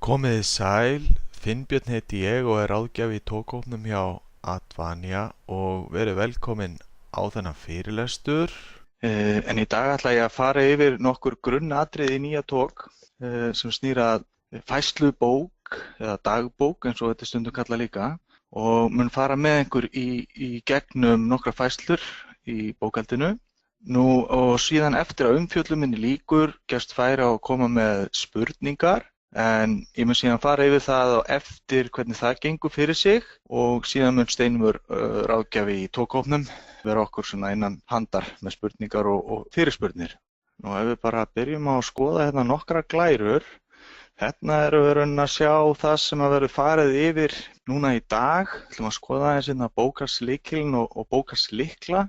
Komiði sæl, Finnbjörn heiti ég og er ráðgjafi í tókhópnum hjá Advania og verið velkomin á þennan fyrirlestur. En í dag ætla ég að fara yfir nokkur grunnatriði í nýja tók sem snýr að færslubók eða dagbók eins og þetta er stundum kallað líka og mun fara með einhver í gegnum nokkra færslur í bókhaldinu. Nú og síðan eftir að umfjöllun minni lýkur gefst færi á að koma með spurningar. En ég mun síðan fara yfir það á eftir hvernig það gengur fyrir sig og síðan mun Steinimur ráðgjafi í tókhópnum vera okkur svona innan handar með spurningar og fyrirspurnir. Nú ef við bara byrjum á að skoða hérna nokkra glærur. Hérna erum við raunin að sjá það sem að verður farið yfir núna í dag. Við ætlum að skoða aðeins hérna bókhalslykilinn og bókhalslykla,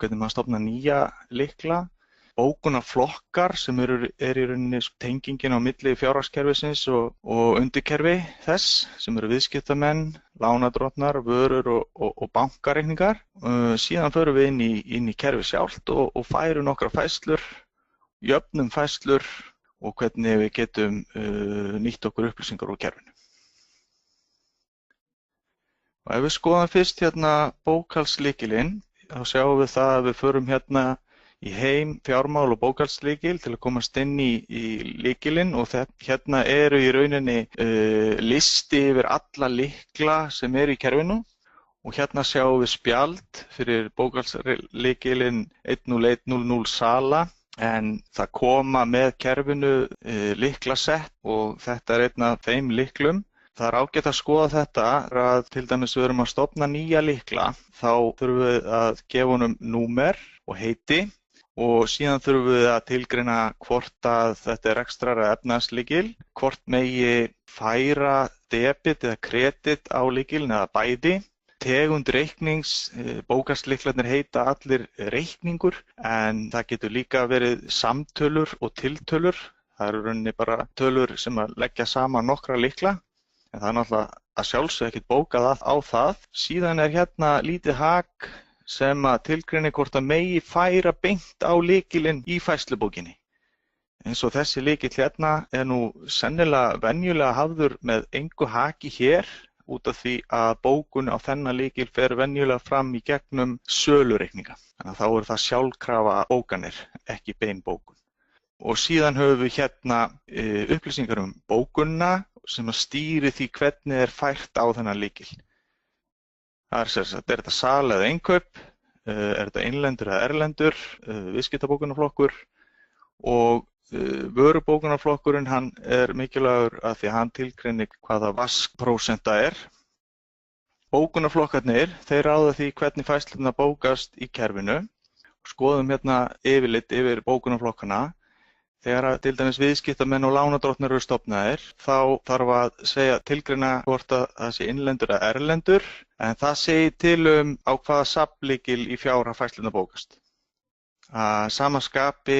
hvernig maður stofnar nýja lykla. Bókunarflokkar sem eru í rauninni tengingin á milli fjárhagskerfisins og undirkerfi þess sem eru viðskiptamenn, lánardrottnar, vörur og bankareikningar. Síðan förum við inn í kerfi sjálft og færum nokkra færslur, jöfnum færslur og hvernig við getum nýtt okkur upplýsingar úr kerfinu. Og ef við skoðum fyrst hérna bókhalslykilinn, þá sjáum við það að við förum hérna í heim fjármál og bókhaldslykil til að komast inn í lykilinn og hérna eru í rauninni listi yfir alla lykla sem eru í kerfinu og hérna sjáum við spjald fyrir bókhaldslykilinn 10100 sala en það koma með kerfinu lyklasett og þetta er einn af þeim lyklum. Það er ágætt að skoða þetta að til dæmis við erum að stofna nýja lykla þá þurfum við að gefa honum númer og heiti. Og síðan þurfum við að tilgreina hvort að þetta er rekstrar- eða efnahagslykil, hvort megi færa debit eða kredit á lykilinn eða bæði. Tegund reiknings, bókhaldslyklarnir heita allir reikningur en það getur líka verið samtölur og tiltölur. Það eru rauninni bara tölur sem að leggja saman nokkra lykla en það er náttúrulega að sjálfsögðu ekkert bókað á það. Síðan er hérna lítið hak sem að tilgreini hvort að megi færa beint á lykilinn í færslubókinni. Eins og þessi lykill hérna er nú sennilega venjulega hafður með engu haki hér út af því að bókun á þennan lykil fer venjulega fram í gegnum sölureikninga. Þannig að þá eru það sjálfkrafa bókanir, ekki bein bókun. Og síðan höfum við hérna upplýsingar bókunna sem að stýri því hvernig er fært á þennan lykil. Það er sem sagt, er þetta sala eða innkaup, er þetta innlendur eða erlendur, viðskiptabókunarflokkur og vörubókunarflokkurinn hann er mikilvægur að því að hann tilgreinir hvaða vaskprósenta er. Bókunarflokkarnir, þeir ráða því hvernig færslurnar bókast í kerfinu. Skoðum hérna yfirlit yfir bókunarflokkana. Þegar að til dæmis viðskiptamenn og lánardrottnar eru stofnaðir, þá þarf að segja tilgreina hvort að það sé innlendur eða erlendur, en það segir til á hvaða safnlykil í fjárhag færslurnar bókast. Að sama skapi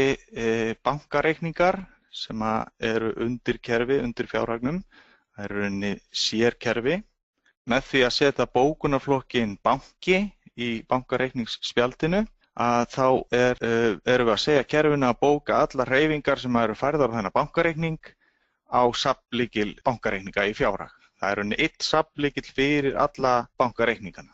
bankareikningar sem eru undir kerfi, undir fjárhagnum, það eru rauninni sérkerfi. Með því að setja bókunarflokkinn banki í bankareikningsspjaldinu, að þá erum við að segja kerfinu að bóka allar hreyfingar sem eru færðar á þennan bankareikning á safnlykil bankareikninga í fjárhag. Það er rauninni einn safnlykil fyrir alla bankareikningana.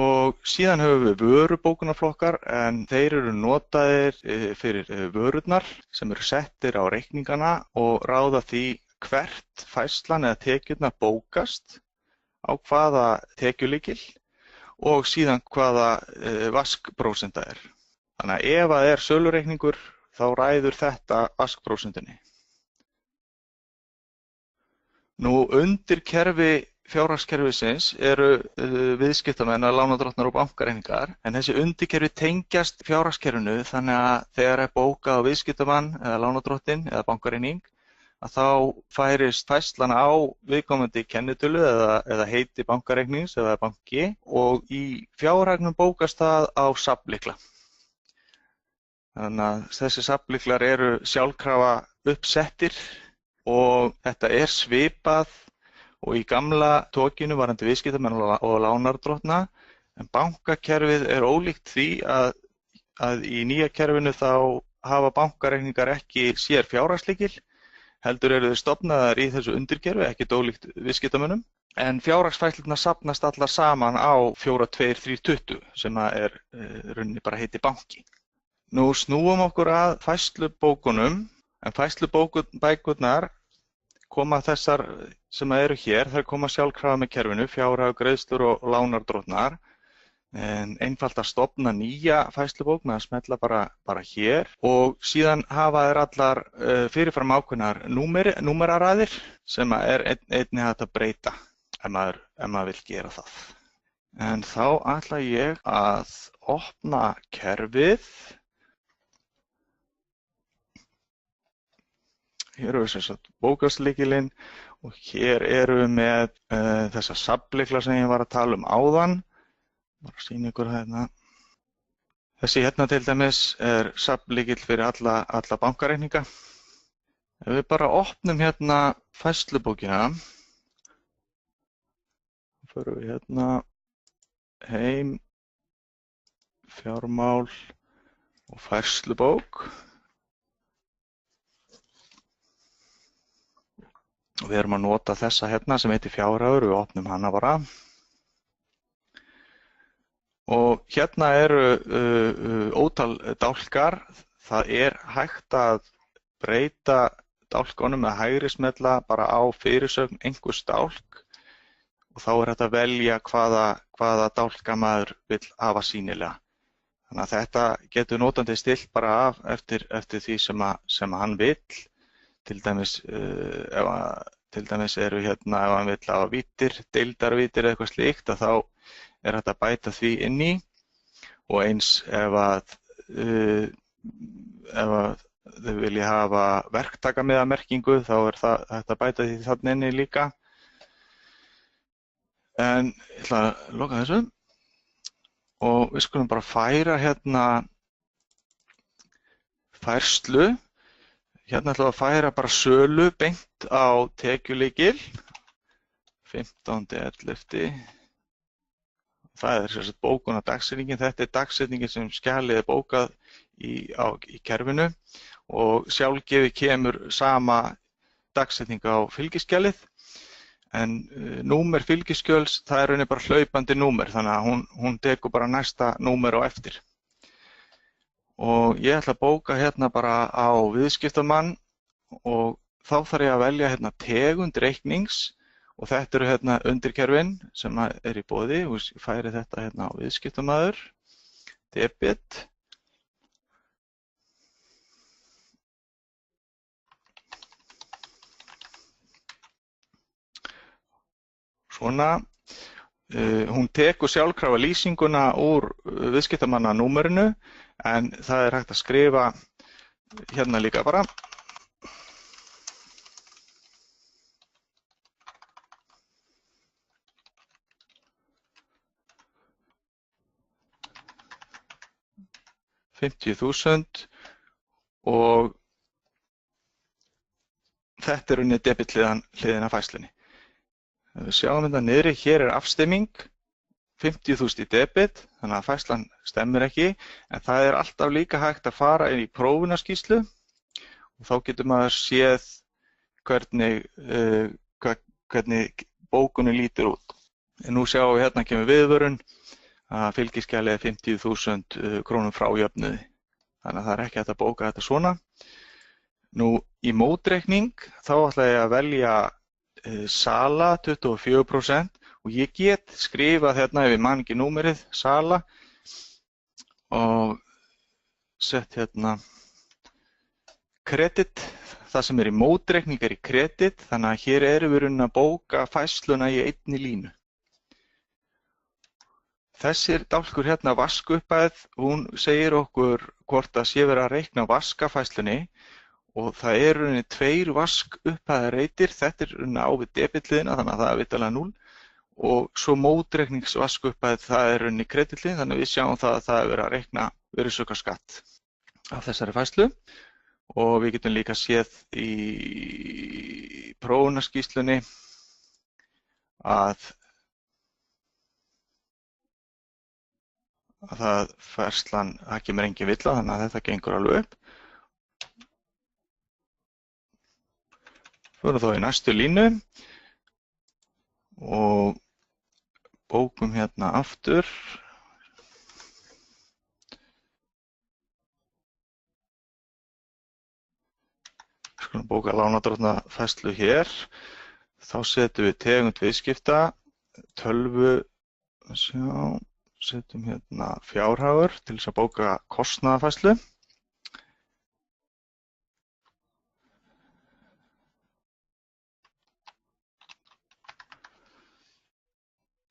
Og síðan höfum við vörubókunarflokkar en þeir eru notaðir fyrir vörurnar sem eru settir á reikningana og ráða því hvert færslan eða tekjurnar bókast á hvaða tekjulykil og síðan hvaða vaskprósenta er. Þannig að ef það er sölureikningur þá ræður þetta vaskprósentunni. Nú undir kerfi fjárhagskerfisins eru viðskiptamenn, lánardrottnar og bankareikningar en þessi undirkerfi tengjast fjárhagskerfinu þannig að þegar er bókað á viðskiptamann eða lánardrottinn eða bankareikning að þá færist færslan á viðkomandi kennitölu eða heiti bankareiknings eða banki og í fjárhagnum bókast það á safnlykla. Þannig að þessi safnlyklar eru sjálfkrafa uppsettir og þetta er svipað og í gamla tókinu varðandi viðskiptamenn og lánardrottna en bankakerfið er ólíkt því að í nýja kerfinu þá hafa bankareikningar ekki sér fjárhagslykil heldur eru þeir stofnaðar í þessu undirkerfi, ekki ólíkt viðskiptamönnum. En fjárhagsfærslurnar safnast allar saman á 42320 sem er rauninni bara heiti banki. Nú snúum okkur að færslubókunum, en færslubækurnar koma þessar sem eru hér, þær koma sjálfkrafa með kerfinu, fjárhag, greiðslur og lánardrottnar. En einfalt að stofna nýja færslubók með að smella bara hér og síðan hafa þær allar fyrirfram ákveðnar númeraræðir sem er einnig hægt að breyta ef maður vill gera það. En þá ætla ég að opna kerfið. Hér eru við sem sagt bókhalslykilinn og hér eru við með þessa safnlykla sem ég var að tala um áðan. Bara sýna ykkur hérna. Þessi hérna til dæmis er safnlykill fyrir alla bankareikninga. Ef við bara opnum hérna færslubókina, þá förum við hérna heim, fjármál og færslubók. Og við erum að nota þessa hérna sem heitir fjárhagur, við opnum hana bara. Og hérna eru ótal dálkar. Það er hægt að breyta dálkunum með hægri smella bara á fyrirsögn einhvers dálk og þá er hægt að velja hvaða dálka maður vill hafa sýnilega. Þannig að þetta getur notandi stillt bara af eftir því sem hann vill. Til dæmis eru hérna ef hann vill hafa víddir, deildarvíddir eða eitthvað slíkt að þá er hægt að bæta því inn í og eins ef þau vilja hafa verktakamiðamerkingu þá er það hægt að bæta því þarna inni líka. En ég ætla að loka þessu og við skulum bara færa hérna færslu. Hérna ætlum við að færa bara sölu beint á tekjulykil 15.11. Það er sem sagt bókun á dagsetningin. Þetta er dagsetningin sem skjalið er bókað í kerfinu og sjálfgefið kemur sama dagsetning á fylgiskjalið. En númer fylgiskjöls, það er rauninni bara hlaupandi númer, þannig að hún tekur bara næsta númer á eftir. Og ég ætla að bóka hérna bara á viðskiptamann og þá þarf ég að velja hérna tegund reiknings og þetta eru hérna undirkerfin sem er í boði og ég færi þetta hérna á viðskiptamaður, debit. Svona, hún tekur sjálfkrafa lýsinguna úr viðskiptamannanúmerinu en það er hægt að skrifa hérna líka bara. $50.000 og þetta er unni debithliðin af færslunni. Ef við sjáum þetta niðri, hér er afstemming, 50.000 í debit, þannig að færslan stemmir ekki, en það er alltaf líka hægt að fara inn í prófunarskýrslu og þá getur maður séð hvernig bókunin lítur út. En nú sjáum við hérna kemur viðvörun að fylgiskjalið er 50.000 krónum frá jöfnuði, þannig að það er ekki hægt að bóka þetta svona. Nú í mótreikning þá ætla ég að velja sala 24% og ég get skrifað hérna ef ég man ekki númerið sala og sett hérna kredit. Það sem er í mótreikning er í kredit, þannig að hér erum við raunin að bóka færsluna í einni línu. Þessir dálkur hérna vaskupphæð, hún segir okkur hvort það sé verið að reikna vaskafærslunni og það eru rauninni 2 vaskupphæðarreitir, þetta er rauninni á við debitliðina þannig að það er vitalega 0 og svo mótreikningsvaskupphæð það er rauninni kreditliðin þannig að við sjáum það að það er verið að reikna virðisaukaskatt af þessari færslu og við getum líka séð í prófunarskýrslunni að það færslan, það kemur engin villa þannig að þetta gengur alveg upp. Förum þá í næstu línu og bókum hérna aftur. Við skulum bóka lánardrottnafærslu hér. Þá setjum við tegund viðskipta, tölvu, setjum hérna fjárhagur til þess að bóka kostnaðarfærslu.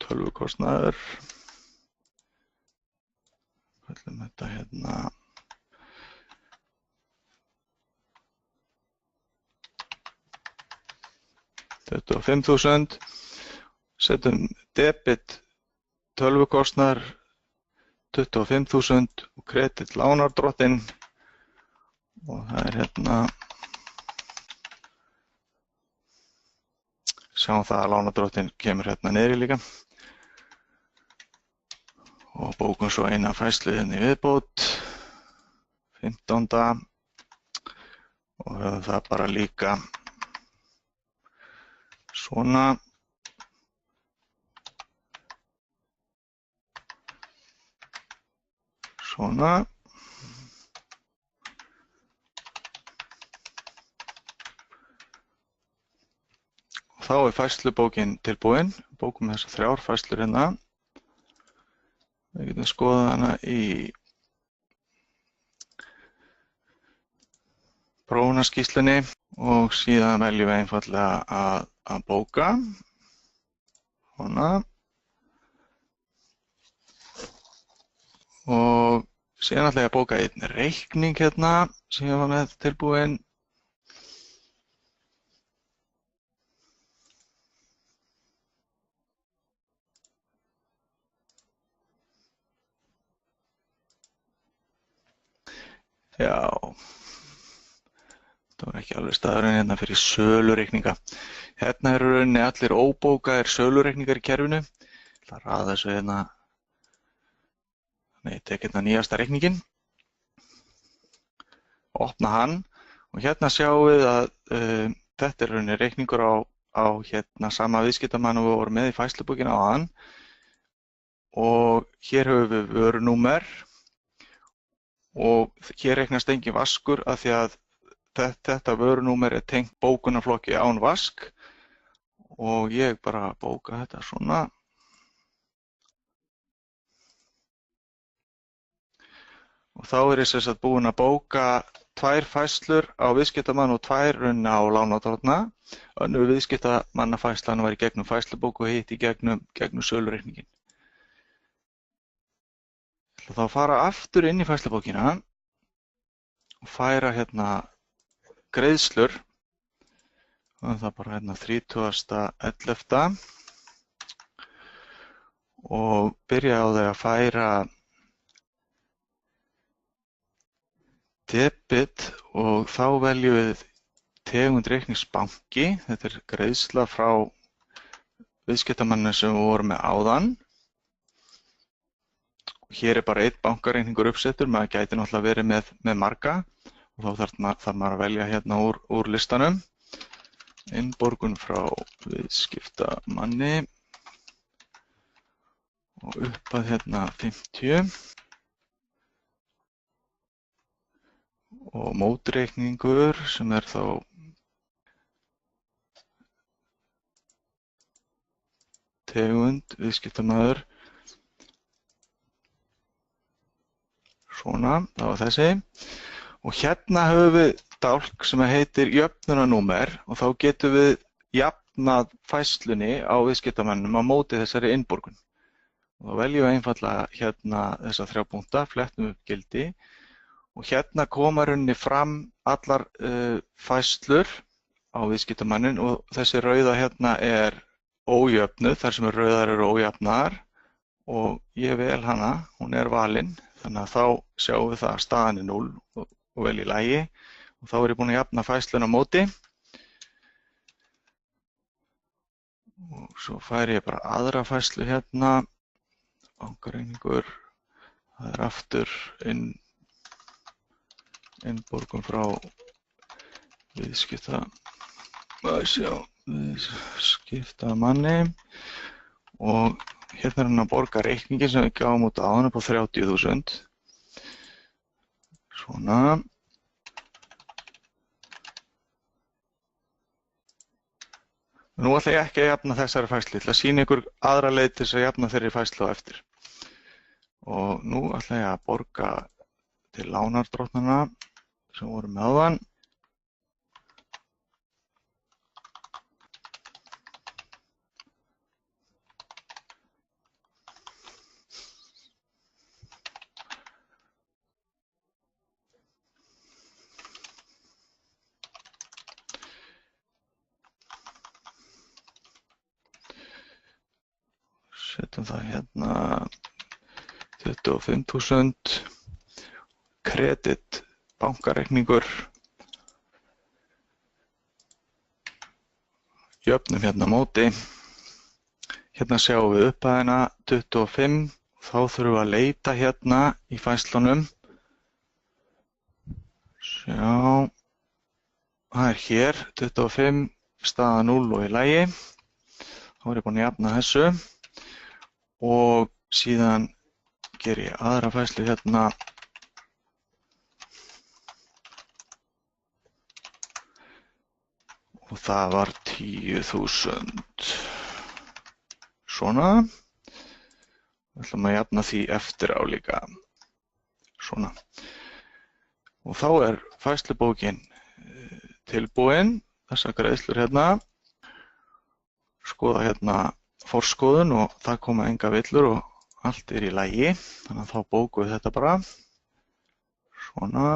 Tölvukostnaður. Köllum þetta hérna 25.000. Setjum debit tölvukostnaður 25.000 og kredit lánardrottinn og það hérna sjáum það að lánardrottinn kemur hérna niðri líka og bókum svo eina færslu hérna í viðbót 15. og höfum það bara líka svona svona og þá er færslubókin tilbúin. Bókum þessar 3 færslur hérna. Við getum skoðað hana í prófunarskýrslunni og síðan veljum við einfaldlega að bóka. Svona. Og síðan ætla ég að bóka einn reikning hérna sem ég var með tilbúin. Já, það var ekki alveg staðurinn hérna fyrir sölureikninga. Hérna eru rauninni allir óbókaðir sölureikningar í kerfinu. Það er að þessu hérna, ég tek hérna nýjasta reikningin, opna hann og hérna sjáum við að þetta er rauninni reikningur á hérna sama viðskiptamann og við vorum með í færslubókina áðan og hér höfum við vörunúmer og hér reiknast engin vaskur af því að þetta vörunúmer er tengt bókunarflokki án vask og ég bara bóka þetta svona. Og þá er ég sem sagt búinn að bóka 2 færslur á viðskiptamann og 2 rauninni á lánardrottna. Önnur viðskiptamannafærslan var í gegnum færslubók og hitt í gegnum sölureikningin. Ég ætla þá að fara aftur inn í færslubókina og færa hérna greiðslur. Það er bara hérna 30.11. og byrja á því að færa debit og þá veljum við tegund reikningsbanki. Þetta er greiðsla frá viðskiptamanninu sem við vorum með áðan. Hér er bara einn bankareikningur uppsettur, maður gæti náttúrulega verið með marga og þá þarf maður að velja hérna úr listanum. Innborgun frá viðskiptamanni og uppað hérna 50 og mótreikningur sem er þá tegund viðskiptamaður. Svona, það var þessi. Og hérna höfum við dálk sem heitir jöfnunarnúmer og þá getum við jafnað færslunni á viðskiptamannum á móti þessari innborgun. Og þá veljum við einfaldlega hérna þessa 3 punkta, flettum upp gildi og hérna koma rauninni fram allar færslur á viðskiptamannin og þessi rauða hérna er ójöfnuð, þar sem rauðar eru ójafnar og ég vel hana, hún er valin. Þannig að þá sjáum við það að staðan er 0 og vel í lagi og þá er ég búinn að jafna færsluna á móti. Og svo færi ég bara aðra færslu hérna, bankareikningur, það er aftur innborgun frá viðskiptamanni sjá, skipta manni og hérna hann að borga reikningin sem við gáum út áðan upp á 30.000. Svona. Nú ætla ég ekki að jafna þessari færslu, ég ætla að sýna ykkur aðra leið til þess að jafna þeirri færslu á eftir. Og nú ætla ég að borga til lánardrottnanna sem voru með áðan. Setjum það hérna 25.000, kredit, bankareikningur, jöfnum hérna á móti, hérna sjáum við upphæðina 25, þá þurfum við að leita hérna í færslunum, sjá, það er hér 25, staða 0 og í lagi, þá er ég búinn að jafna þessu. Og síðan ger ég aðra færslu hérna og það var 10.000. Svona. Við ætlum að jafna því eftir á líka. Svona. Og þá er færslubókin tilbúin, þessar greiðslur hérna. Skoða hérna forskoðun og það koma enga villur og allt er í lagi, þannig að þá bókum við þetta bara. Svona.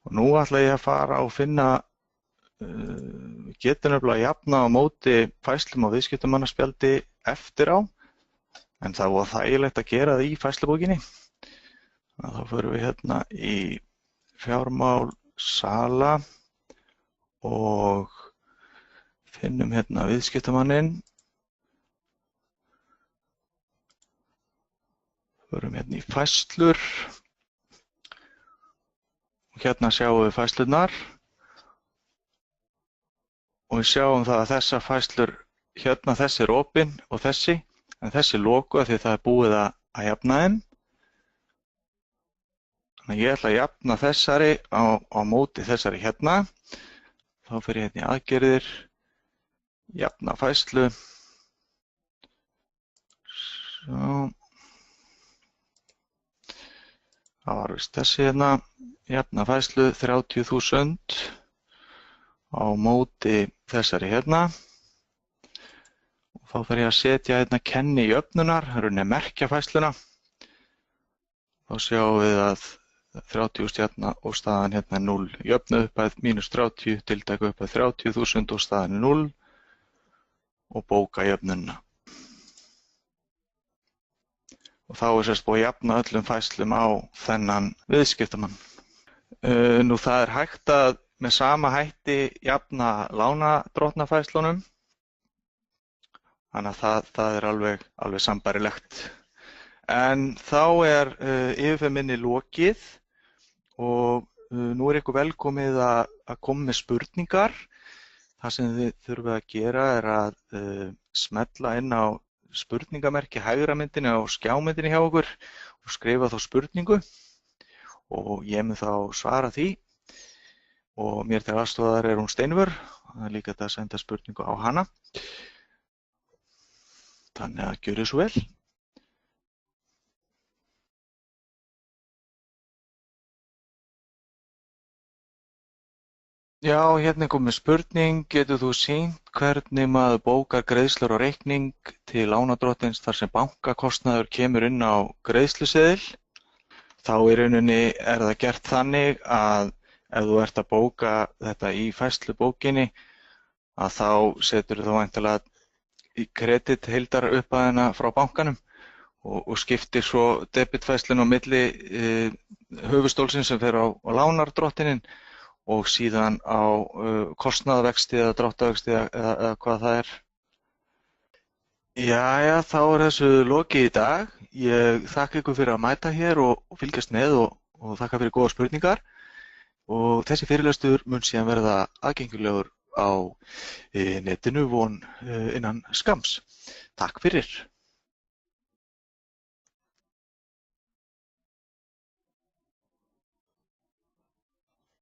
Og nú ætla ég að fara og finna, við getum nefnilega að jafna á móti færslum á viðskiptamannaspjaldi eftir á, en það var þægilegt að gera það í færslubókinni. Þannig að þá förum við hérna í fjármál, sala og finnum hérna viðskiptamanninn. Förum hérna í færslur og hérna sjáum við færslurnar og við sjáum það að þessar færslur, hérna þessi er opin og þessi, en þessi er lokuð því það er búið að jafna þeim. Þannig að ég ætla að jafna þessari á móti þessari hérna. Þá fer ég hérna í aðgerðir, jafna færslu. Svo. Það var vist þessi hérna, jafna færslu 30.000 á móti þessari hérna. Og þá fer ég að setja hérna kenni í jöfnunar, rauninni merkja færsluna. Þá sjáum við að 30 stjarna og staðan hérna er 0. Jöfnu upphæð mínus 30, tiltæku upphæð 30.000 og staðan er 0 og bóka jöfnunna. Og þá er sérst búið að jafna öllum færslum á þennan viðskiptamann. Nú það er hægt að með sama hætti jafna lánadrottnafærslunum. Þannig að það er alveg sambærilegt. En þá er yfirferð minni lokið og nú er ykkur velkomið að koma með spurningar. Það sem þið þurfið að gera er að smella inn á spurningamerki hægra myndinni á skjámyndinni hjá okkur og skrifa þá spurningu og ég mun þá svara því og mér til aðstoðar er hún Steinvör, það er líka að senda spurningu á hana. Þannig að gjörið svo vel. Já, hérna er komið spurning, getur þú sýnt hvernig maður bókar greiðslur og reikning til lánardrottins þar sem bankakostnaður kemur inn á greiðsluseðil? Þá í rauninni er það gert þannig að ef þú ert að bóka þetta í færslubókinni að þá setur þú væntanlega í kredit heildarupphæðina frá bankanum og skiptir svo debitfærslun á milli höfuðstólsins sem fer á lánardrottinin og síðan á kostnaðarvexti eða dráttarvexti eða hvað það er. Jæja, þá er þessu lokið í dag. Ég þakka ykkur fyrir að mæta hér og fylgjast með og þakka fyrir góða spurningar. Og þessi fyrirlestur mun síðan verða aðgengilegur á netinu von innan skamms. Takk fyrir.